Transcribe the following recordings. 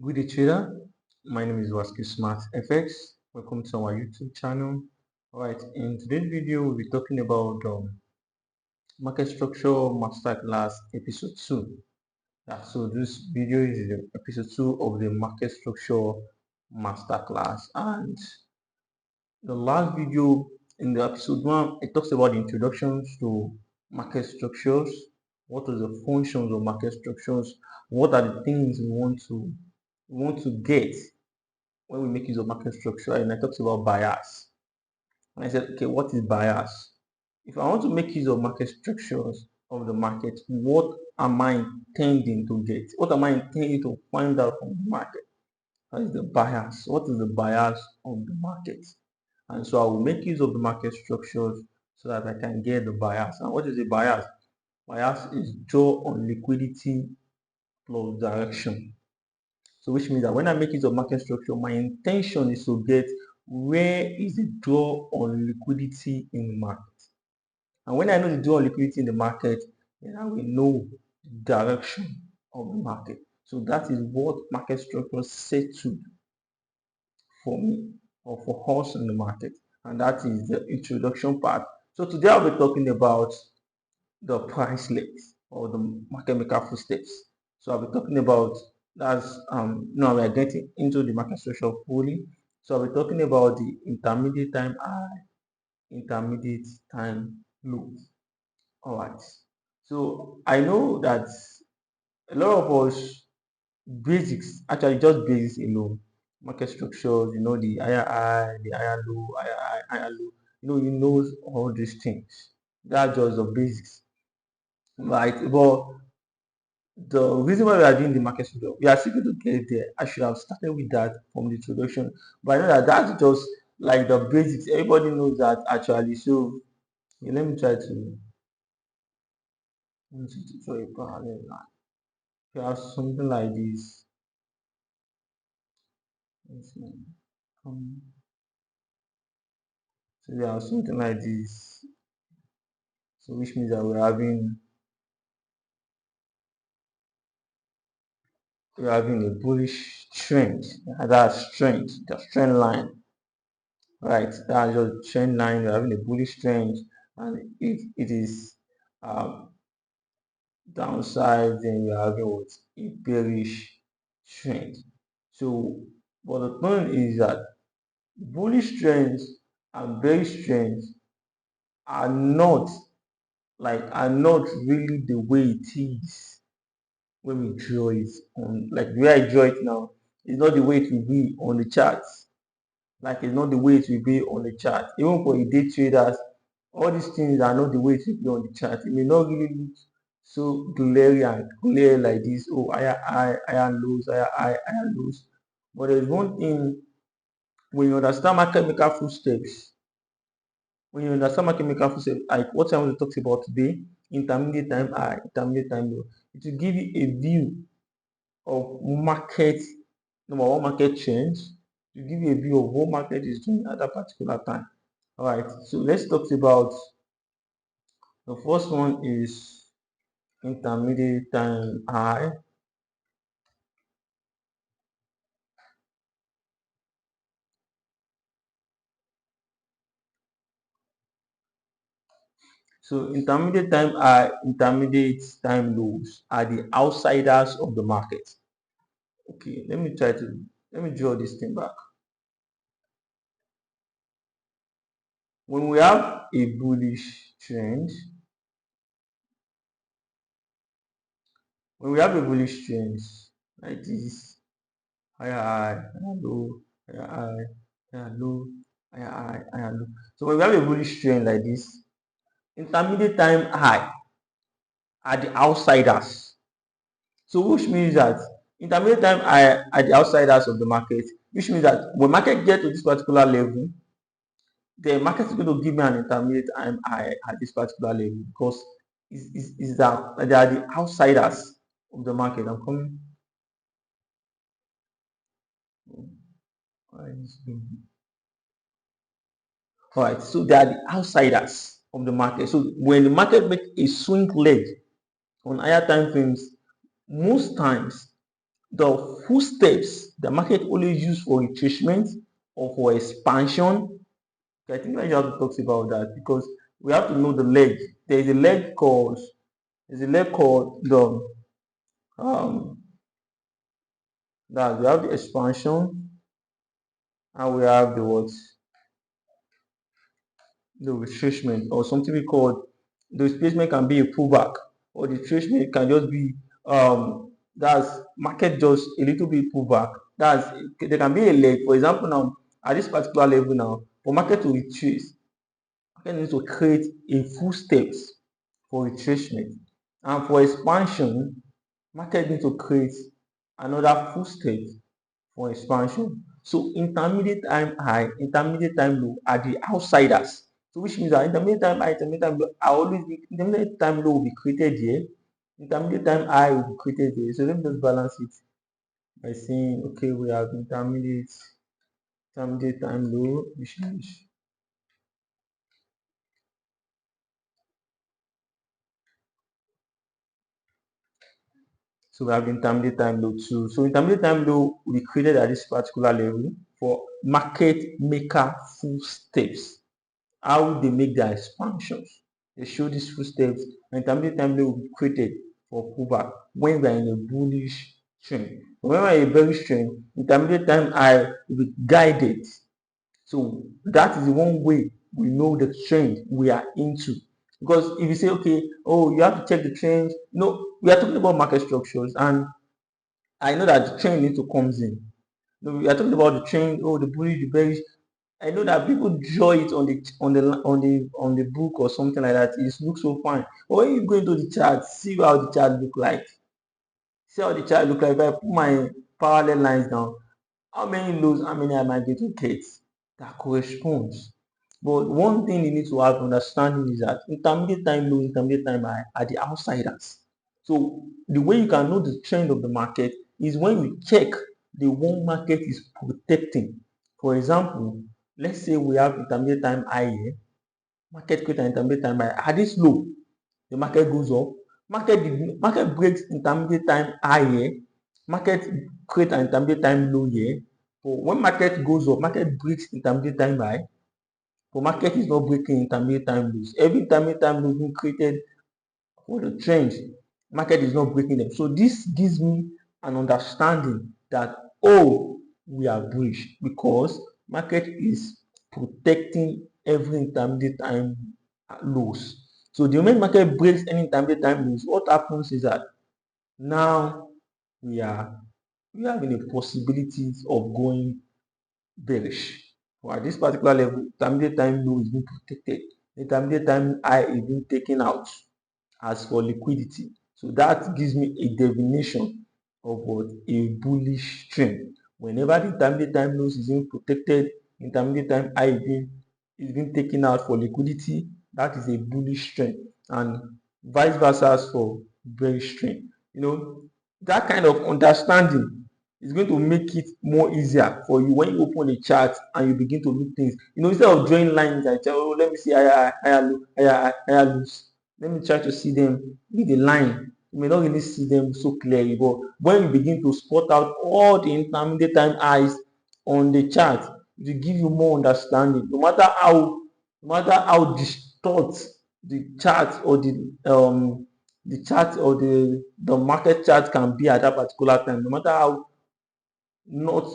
Good day, trader. My name is Waski Smart FX. Welcome to our YouTube channel. Alright, in today's video, we'll be talking about market structure masterclass episode 2. So this video is the episode 2 of the market structure masterclass. And the last video in the episode 1, it talks about the introductions to market structures. What are the functions of market structures? What are the things we want to get when we make use of market structure? And I talked about bias. And I said, okay, what is bias? If I want to make use of market structures of the market, what am I intending to get? What am I intending to find out from the market? That is the bias. What is the bias of the market? And so I will make use of the market structures so that I can get the bias. And what is the bias? Bias is draw on liquidity plus direction. So which means that when I make use of market structure, my intention is to get where is the draw on liquidity in the market. And when I know the draw on liquidity in the market, then I will know the direction of the market. So that is what market structure settled for me or for us in the market. And that is the introduction part. So today I'll be talking about the price legs or the market maker footsteps. So I'll be talking about that's now we are getting into the market structure fully. So I'll be talking about the intermediate time high, intermediate time low. All right. So I know that a lot of us basics, actually just basics alone, market structures, the higher high, the higher low, higher high, higher low, you know all these things. That's just the basics, right? But the reason why we are doing the market structure, we are still going to get there. I should have started with that from the introduction, but I know that that's just like the basics. Everybody knows that actually. So yeah, let me try to draw a parallel line. You have something like this. Let's see. Um, so we have something like this. So which means that we're having a bullish trend. That's trend, the trend line. Right, that's just trend line. We're having a bullish trend, and if it is um, downside, then you're having what a bearish trend. So, but the point is that bullish trends and bearish trends are not are not really the way it is when we draw it on, like the way I draw it now. It's not the way it will be on the charts. Like it's not the way it will be on the chart. Even for a day traders, all these things are not the way it will be on the chart. It may not really look so glary and clear like this. Oh, higher high, higher lows, higher high, higher lows. But there's one thing when you understand market maker footsteps. When you understand market maker footsteps, like what I want to talk about today, intermediate time high, intermediate time low, it will give you a view of market, number one, market trends, to give you a view of what market is doing at that particular time. All right, so let's talk about the first one is intermediate time high. So intermediate time high, intermediate time lows are the outsiders of the market. Okay, let me draw this thing back. When we have a bullish trend, when we have a bullish trend like this, higher high, higher low, higher high, higher low, higher high, higher low. So when we have a bullish trend like this, intermediate time high are the outsiders. So which means that intermediate time high are the outsiders of the market, which means that when market get to this particular level, the market is going to give me an intermediate time high at this particular level because is that they are the outsiders of the market. I'm coming. All right, so they are the outsiders of the market. So when the market makes a swing leg on higher time frames, most times the footsteps the market always use for retracement or for expansion. I think I have to talk about that because we have to know the leg. There is a leg called the um that we have the expansion and we have the what, the retracement, or something we call the displacement can be a pullback, or the retracement can just be that's market just a little bit pullback. That's there can be a leg. For example, now at this particular level now, for market to retrace, market needs to create a full steps for retracement, and for expansion, market needs to create another full step for expansion. So intermediate time high, intermediate time low are the outsiders. So which means that intermediate time high, intermediate time low are always intermediate time low will be created here, intermediate time high will be created here. So let me just balance it by saying okay, we have intermediate time low, which means so we have intermediate time low too. So intermediate time low will be created at this particular level for market maker full steps. How they make their expansions. They show these footsteps. And intermediate time low will be created for pullback when we are in a bullish trend. But when we are in a bearish trend, intermediate time high will be guided. So that is the one way we know the trend we are into. Because if you say, okay, oh, you have to check the trend. No, we are talking about market structures, and I know that the trend need to comes in. No, we are talking about the trend, oh, the bullish, the bearish. I know that people draw it on the book or something like that. It looks so fine. But when you go into the chart, see how the chart look like. See how the chart look like. If I put my parallel lines down, how many lows, how many am I going to get that corresponds? But one thing you need to have understanding is that intermediate time low, intermediate time high are the outsiders. So the way you can know the trend of the market is when you check the one market is protecting. For example, let's say we have intermediate time high here, market create an intermediate time high. At this low, the market goes up. Market breaks intermediate time high here. Market create an intermediate time low here. But when market goes up, market breaks intermediate time high. But market is not breaking intermediate time lows. Every intermediate time low being created for the trend, market is not breaking them. So this gives me an understanding that, oh, we are bullish because market is protecting every intermediate time lows. So the moment market breaks any intermediate time lows, what happens is that now we are we are having a possibility of going bearish. So at this particular level, intermediate time low is being protected. Intermediate time high is being taken out as for liquidity. So that gives me a definition of what a bullish trend. Whenever the intermediate time lows is being protected, intermediate time high is being taken out for liquidity, that is a bullish trend. And vice versa for bearish trend. That kind of understanding is going to make it more easier for you when you open the chart and you begin to look things. Instead of drawing lines and say, oh, let me see higher low, higher lows. Let me try to see them with a line. You may not really see them so clearly, but when you begin to spot out all the intermediate time highs on the chart, it will give you more understanding. No matter how distort the chart or the chart or the market chart can be at that particular time, no matter how not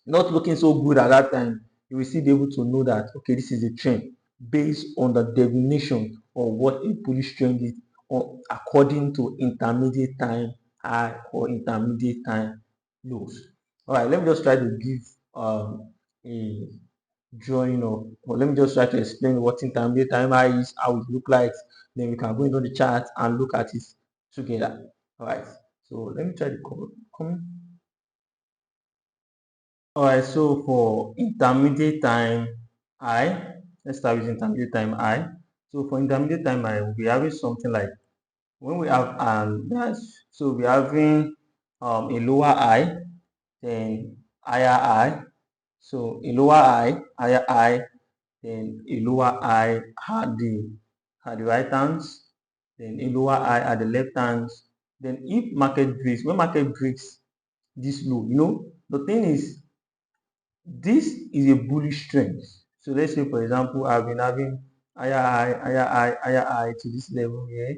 not looking so good at that time, you will still be able to know that okay, this is a trend based on the definition of what a bullish trend is, or according to intermediate time high or intermediate time lows. All right, let me just try to give a drawing of, or let me just try to explain what intermediate time high is, how it look like. Then we can go into the chart and look at it together. All right, so let me try to comment. All right, so for intermediate time I, let's start with intermediate time I. So for intermediate time I, we'll be having something like when we have so we're having a lower I, then higher I. So a lower I, higher I, then a lower I at the right hands, then a lower I at the left hands, Then if market breaks, when market breaks this low, the thing is, this is a bullish trend. So let's say, for example, I've been having higher high, higher high, higher high to this level here.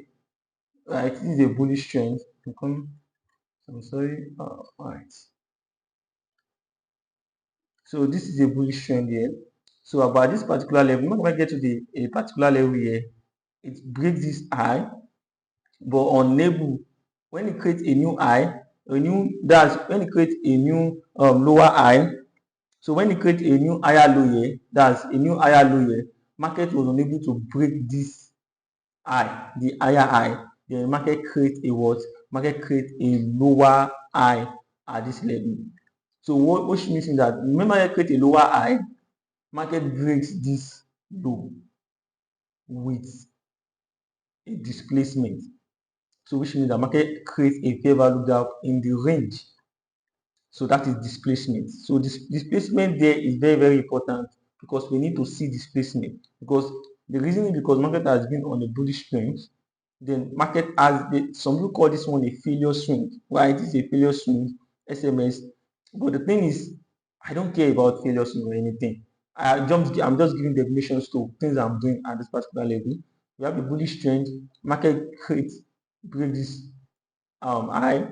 Right, this is a bullish trend. I'm sorry. All right. So this is a bullish trend here. So about this particular level, when I get to a particular level here, it breaks this high, but unable, when it creates a new high, that's when it creates a new lower high. So when it creates a new higher low here, that's a new higher low here, market was unable to break this high, the higher high. Then market creates a what? Market creates a lower high at this level. So which means that when market creates a lower high, market breaks this low with a displacement. So which means that market creates a fair value gap in the range. So that is displacement. So this displacement there is very, very important, because we need to see displacement. Because the reason is because market has been on a bullish trend. Then market has some people call this one a failure swing. Why it is a failure swing, SMS. But the thing is, I don't care about failure swing or anything. I'm just giving definitions to things I'm doing at this particular level. We have a bullish trend, market creates, break this high,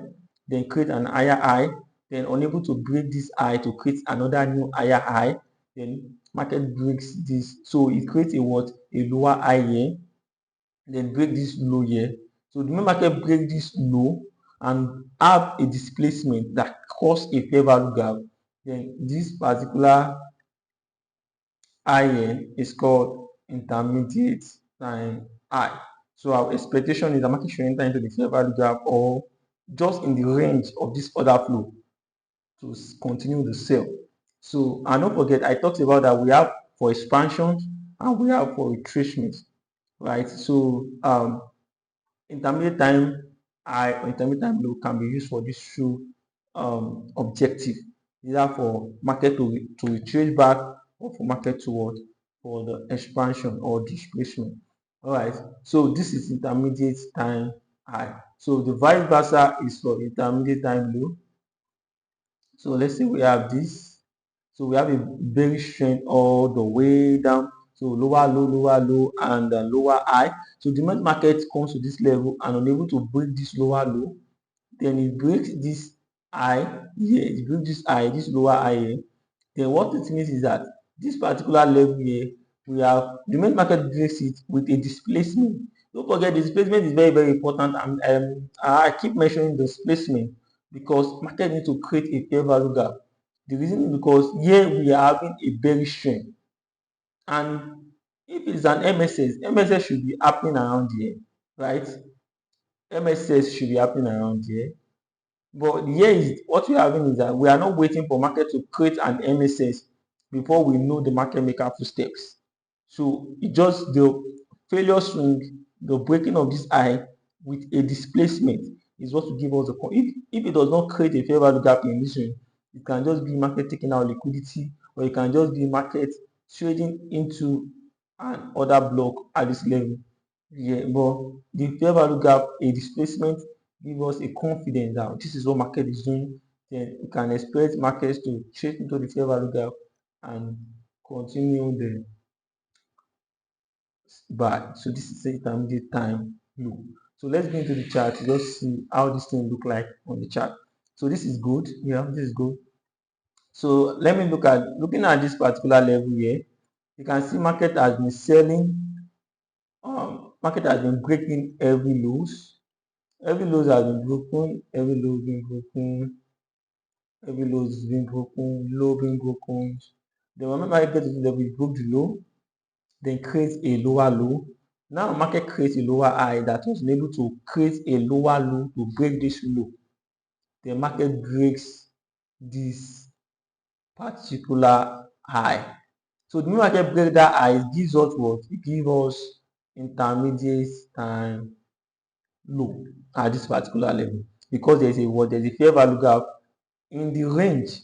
then create an higher high, then unable to break this high to create another new higher high, then market breaks this, so it creates a what? A lower high here, then break this low here. So the market break this low and have a displacement that cause a fair value gap, then this particular high here is called intermediate time high. So our expectation is the market should enter into the fair value gap or just in the range of this order flow to continue the sell. So, and don't forget, I talked about that we have for expansion and we have for retracement, right? So intermediate time high or intermediate time low can be used for this two objective, either for market to retrace back or for market to what? For the expansion or displacement. All right, so this is intermediate time high. So the vice versa is for intermediate time low. So let's say we have this. So we have a bearish trend all the way down. So lower low, lower low, and lower high. So the market comes to this level and unable to break this lower low, then it breaks this high here, it breaks this high, this lower high here. Then what it means is that this particular level here, we have the main market breaks it with a displacement. Don't forget, the displacement is very, very important, and I keep mentioning displacement because market needs to create a fair value gap. The reason is because here we are having a bearish trend, and if it's an MSS should be happening around here, right? MSS should be happening around here. But here is what we're having is that we are not waiting for market to create an MSS before we know the market maker footsteps. So it just the failure swing, the breaking of this high with a displacement is what will give us the if it does not create a fair value gap in this range, it can just be market taking out liquidity, or it can just be market trading into an order block at this level. Yeah, but the fair value gap, a displacement, give us a confidence that this is what market is doing. Then we can expect markets to trade into the fair value gap and continue the buy. So this is the intermediate time low. So let's go into the chart to just see how this thing look like on the chart. So this is good. Yeah, this is good. So let me looking at this particular level here. You can see market has been selling. Market has been breaking every lows. Every lows has been broken. Every low been broken. Every low has been broken. Low been broken. Then when market gets to the level, it broke the low, then creates a lower low. Now market creates a lower high that was able to create a lower low to break this low. The market breaks this particular high. So the market break that high, it gives us what? It gives us intermediate time low at this particular level, because there's a what? There's a fair value gap in the range.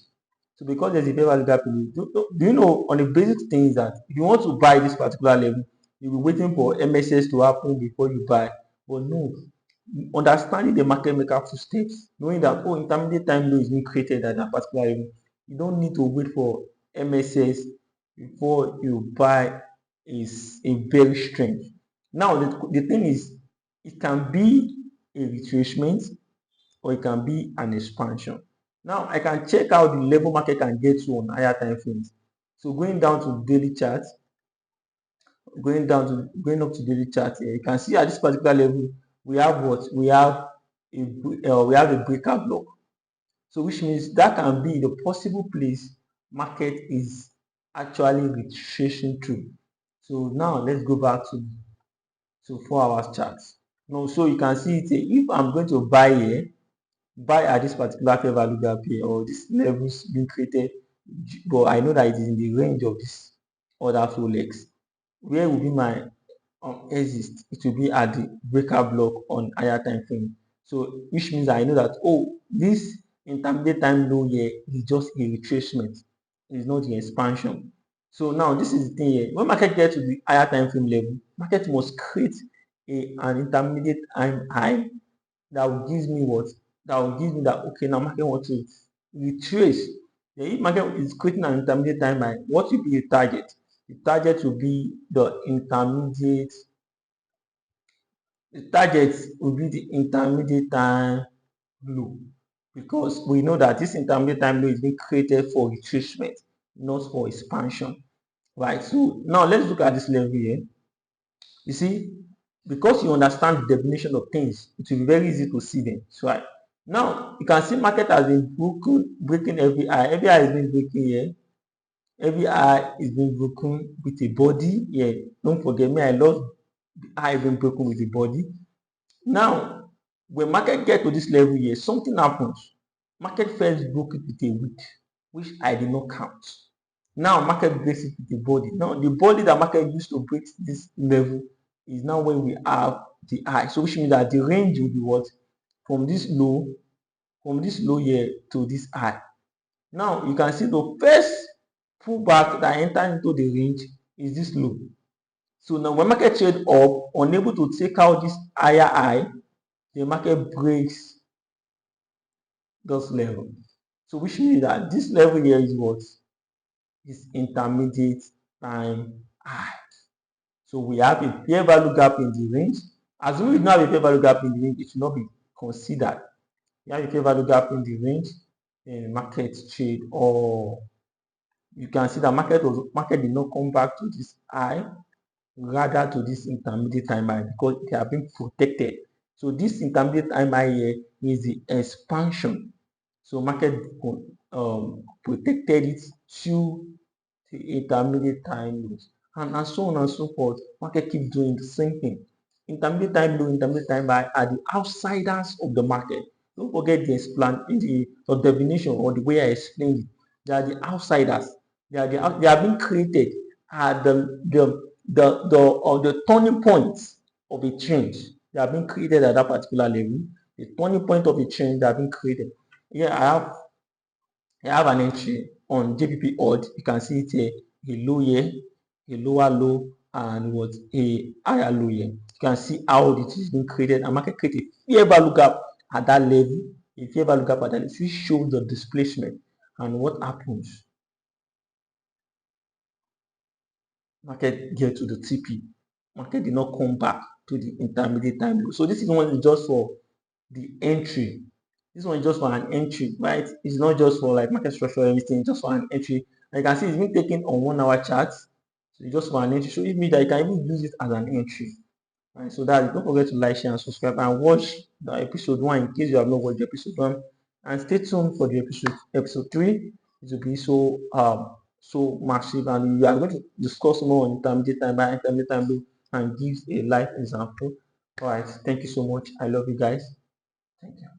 So because there's a fair value gap, do you know, on the basic thing is that if you want to buy this particular level, you'll be waiting for MSS to happen before you buy. But no, understanding the market maker footsteps, knowing that oh, intermediate time low is being created at that particular level. You don't need to wait for MSS before you buy is a very strength. Now the thing is, it can be a retracement or it can be an expansion. Now I can check how the level market can get to on higher time frames. So going down to daily chart, going up to daily chart here, you can see at this particular level we have what we have a breaker block. So which means that can be the possible place market is actually retracing through. So now let's go back to 4 hours charts. Now so you can see it here. If I'm going to buy here, buy at this particular fair value gap here or this levels being created, but I know that it is in the range of this other flow legs. Where will be my exist? It will be at the breaker block on higher time frame. So which means I know that oh, this intermediate time low here is just a retracement, it's not the expansion. So now this is the thing here. When market gets to the higher time frame level, market must create an intermediate time high that will give me what? That will give me that okay, now market wants to retrace. Yeah, if market is creating an intermediate time high, what will be the target? The target will be the intermediate time low, because we know that this intermediate time low is being created for retracement, not for expansion. Right. So now let's look at this level here. You see, because you understand the definition of things, it will be very easy to see them. So right. Now you can see market has been breaking every high. Every high is been breaking here. Every high is being broken with a body here. Don't forget me, I love the high being broken with a body. Now, when market get to this level here, something happens. Market first broke it with a wick, which I did not count. Now market breaks it with the body. Now the body that market used to break this level is now when we have the high. So which means that the range will be what? From this low here to this high. Now you can see the first pullback that entered into the range is this low. So now when market trade up, unable to take out this higher high, the market breaks this level. So which means that this level here is what? Is intermediate time high. So we have a fair value gap in the range. Assuming we don't have a fair value gap in the range, it should not be considered. You have a fair value gap in the range, in market trade, or you can see that market did not come back to this high, rather to this intermediate time high, because they have been protected. So this intermediate time high here is the expansion. So market protected it to the intermediate time lows, and so on and so forth. Market keeps doing the same thing. Intermediate time low, intermediate time high are the outsiders of the market. Don't forget the definition or the way I explained it. They are the outsiders. They are being created at the turning points of a change. They are being created at that particular level. The turning point of a change that have been created. Yeah, I have an entry on JPP odd. You can see it here, a low here, a lower low, and what a higher low here. You can see how it is being created, and market create a fair value gap at that level. A fair value gap at that level. This shows the displacement and what happens. Market get to the TP. Market did not come back to the intermediate time low. So this is one is just for the entry. This one is just for an entry, right? It's not just for like market structure or anything, just for an entry. And you can see it's been taken on 1 hour charts. So it's just for an entry. So it means that you can even use it as an entry. Right? So that don't forget to like, share, and subscribe, and watch the episode 1 in case you have not watched the episode 1. And stay tuned for the episode 3. It will be so massive, and we are going to discuss more on intermediate time by intermediate time low and give a live example. All right, thank you so much. I love you guys. Thank you.